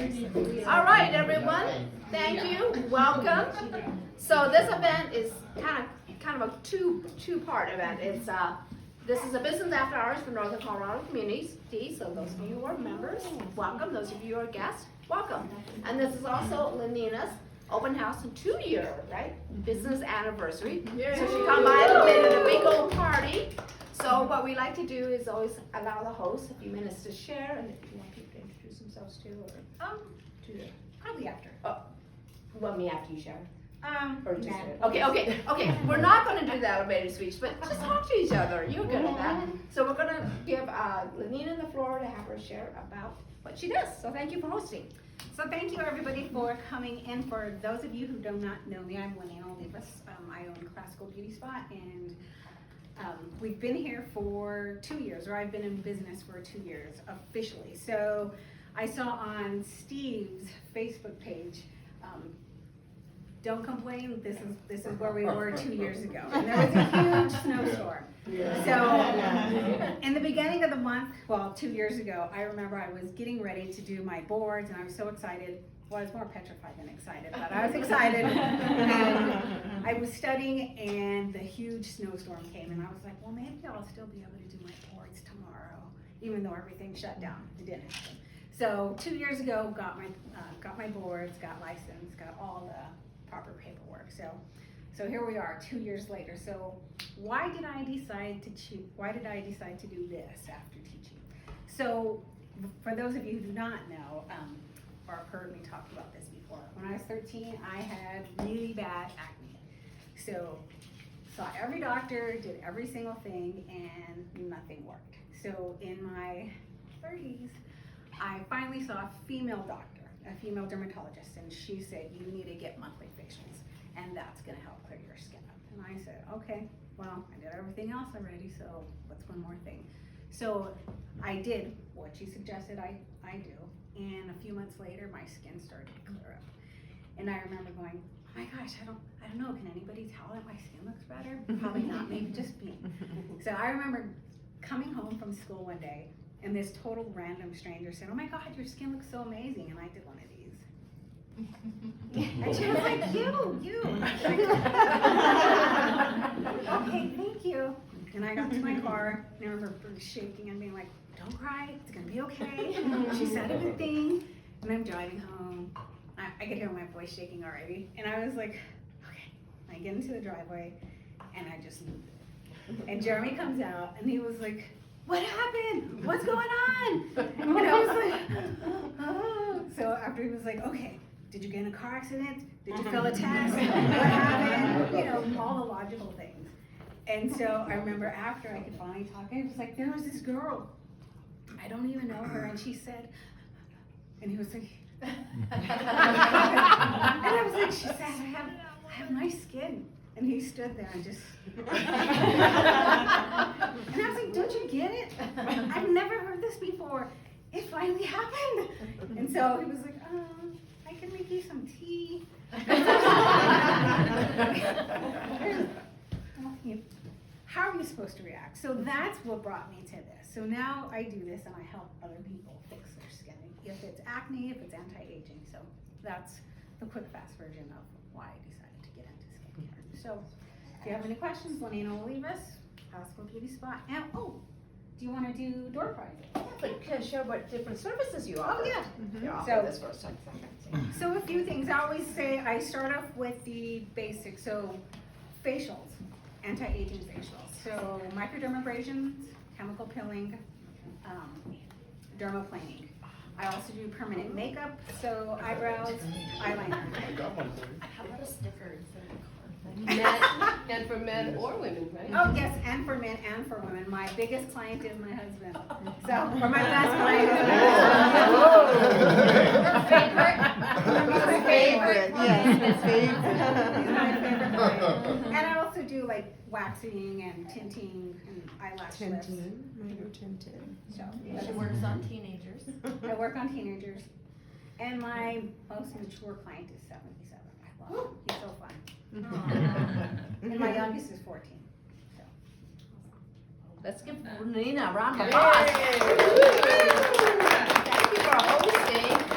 All right, everyone. Thank you. Welcome. So this event is kind of a two-part event. It's this is a business after hours for Northern Colorado Communities. So those of you who are members, welcome. Those of you who are guests, welcome. And this is also Lenina's open house and 2-year, right, business anniversary. So she come by and made it a big old party. So what we like to do is always allow the host a few minutes to share, and if you want people to introduce themselves too, or Probably after. well, me after you share. Or just Matt. okay. We're not going to do the elevator speech, but just talk to each other. You're good at that. So we're going to give Lenina the floor to have her share about what she does. So thank you for hosting. So thank you everybody for coming in. For those of you who do not know me, I'm Lenina Olivas. I own Classical Beauty Spot, and we've been here for 2 years, or I've been in business for 2 years officially. So I saw on Steve's Facebook page, don't complain, this is where we were 2 years ago. And there was a huge snowstorm. So in the beginning of the month, well, 2 years ago, I remember I was getting ready to do my boards, and I was so excited. Well, I was more petrified than excited, but I was excited. And I was studying, and the huge snowstorm came, and I was like, well, maybe I'll still be able to do my boards tomorrow, even though everything shut down. It didn't happen. So 2 years ago, got my boards, got licensed, got all the proper paperwork. So here we are, 2 years later. So why did I decide to do this after teaching? So for those of you who do not know, or have heard me talk about this before, when I was 13, I had really bad acne. So saw every doctor, did every single thing, and nothing worked. So in my 30s, I finally saw a female doctor, a female dermatologist, and she said, you need to get monthly facials, and that's gonna help clear your skin up. And I said, okay, well, I did everything else already, so what's one more thing? So I did what she suggested I do, and a few months later, my skin started to clear up. And I remember going, oh my gosh, I don't know, can anybody tell that my skin looks better? Probably not, maybe just me. So I remember coming home from school one day, and this total random stranger said, oh my God, your skin looks so amazing. And I did one of these. And she was like, you. And I was like, okay, thank you. And I got to my car, and I remember shaking and being like, don't cry, it's gonna be okay. She said a good thing. And I'm driving home. I could hear my voice shaking already. And I was like, okay. I get into the driveway, and I just moved it. And Jeremy comes out, and he was like, what happened? What's going on? And I was like, oh. So after he was like, okay, did you get in a car accident? Did you fail a test? What happened? You know, all the logical things. And so I remember after I could finally talk, I was like, there was this girl, I don't even know her, and she said, and he was like, and I was like, she said, I have nice skin. And he stood there and just, and I was like, don't you get it? I've never heard this before. It finally happened. And so he was like, I can make you some tea. How are you supposed to react? So that's what brought me to this. So now I do this and I help other people fix their skin. If it's acne, if it's anti-aging. So that's the quick, fast version of why I decided to get into skincare. So if you have any questions, Lenina will leave us. Classical Beauty Spot. And do you want to do door prizes? Yeah, but can I share what different services you offer? Oh yeah. You offer So- this first time. So a few things. I always say I start off with the basics. So facials, anti-aging facials. So microdermabrasions, chemical peeling, dermaplaning. I also do permanent makeup, so eyebrows, eyeliner. How about a sticker instead of a card? And for men or women, right? Oh yes, and for men and for women. My biggest client is my husband. So, or my best client is my Favorite, yes, He's my favorite client. And I also do like waxing and tinting and eyelash lifts. Minor tinted. So She works on teenagers. I work on teenagers. And my most mature client is 77. I love him. He's so fun. And my youngest is 14. So. Let's give Nina a round of applause. Thank you for hosting.